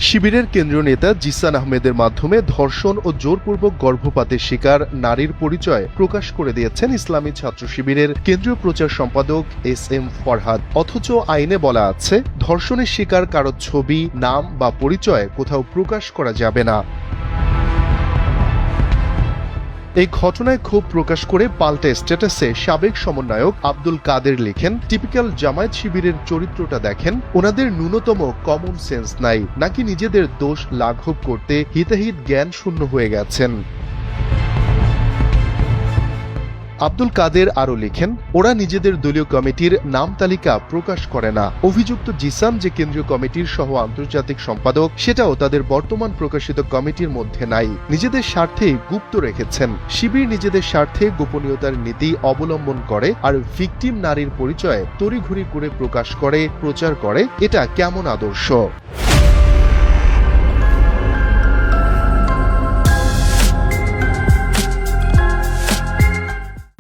শিবিরের কেন্দ্রীয় নেতা জিসান আহমেদের মাধ্যমে ধর্ষণ ও জোরপূর্বক গর্ভপাতের শিকার নারীর পরিচয় প্রকাশ করে দিয়েছেন ইসলামী ছাত্র শিবিরের কেন্দ্রীয় প্রচার সম্পাদক এস.এম. ফরহাদ। অথচ আইনে বলা আছে, ধর্ষণের শিকার কারো ছবি, নাম বা পরিচয় কোথাও প্রকাশ করা যাবে না। এই ঘটনায় ক্ষোভ প্রকাশ করে পাল্টা স্ট্যাটাসে সাবেক সমন্বয়ক আব্দুল কাদের লিখেন, টিপিক্যাল জামায়াত শিবিরের চরিত্রটা দেখেন, ওনাদের ন্যূনতম কমন সেন্স নাই, নাকি নিজেদের দোষ লাঘব করতে হিতাহিত জ্ঞান শূন্য হয়ে গেছেন। আব্দুল কাদের আরও লিখেন, ওরা নিজেদের দলীয় কমিটির নাম তালিকা প্রকাশ করে না। অভিযুক্ত জিসান যে কেন্দ্রীয় কমিটির সহ আন্তর্জাতিক সম্পাদক, সেটাও তাদের বর্তমান প্রকাশিত কমিটির মধ্যে নাই। নিজেদের স্বার্থেই গুপ্ত রেখেছেন। শিবির নিজেদের স্বার্থে গোপনীয়তার নীতি অবলম্বন করে আর ভিকটিম নারীর পরিচয় তড়িঘড়ি করে প্রকাশ করে, প্রচার করে। এটা কেমন আদর্শ?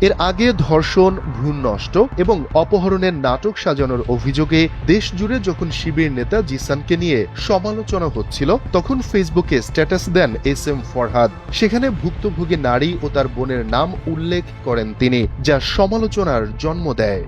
এর আগে ধর্ষণ, ভ্রূণ নষ্ট এবং অপহরণের নাটক সাজানোর অভিযোগে দেশ জুড়ে যখন শিবির নেতা জিসানকে নিয়ে সমালোচনা হচ্ছিল, তখন ফেসবুকে স্ট্যাটাস দেন এস.এম. ফরহাদ। সেখানে ভুক্তভোগী নারী ও তার বোনের নাম উল্লেখ করেন তিনি, যা সমালোচনার জন্ম দেয়।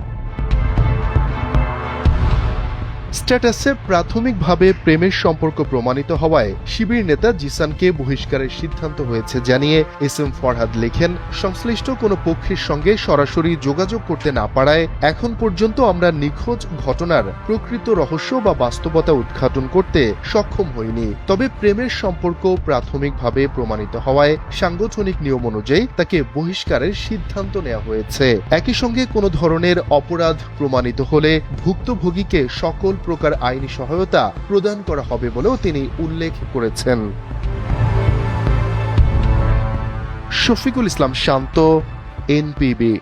স্ট্যাটাসে প্রাথমিকভাবে প্রেমের সম্পর্ক প্রমাণিত হওয়ায় শিবির নেতা জিসানকে বহিষ্কারের সিদ্ধান্ত হয়েছে জানিয়ে এস.এম. ফরহাদ লেখেন, সংশ্লিষ্ট কোনো পক্ষের সঙ্গে সরাসরি যোগাযোগ করতে না পারায় এখন পর্যন্ত আমরা নিখোঁজ ঘটনার প্রকৃত রহস্য বা বাস্তবতা উদ্ঘাটন করতে সক্ষম হইনি। তবে প্রেমের সম্পর্ক প্রাথমিকভাবে প্রমাণিত হওয়ায় সাংগঠনিক নিয়ম অনুযায়ী তাকে বহিষ্কারের সিদ্ধান্ত নেওয়া হয়েছে। একই সঙ্গে কোনো ধরনের অপরাধ প্রমাণিত হলে ভুক্তভোগীকে সকল প্রকার আইনি সহায়তা প্রদান করা হবে বলেও তিনি উল্লেখ করেছেন। শফিকুল ইসলাম শান্ত, এনপিবি।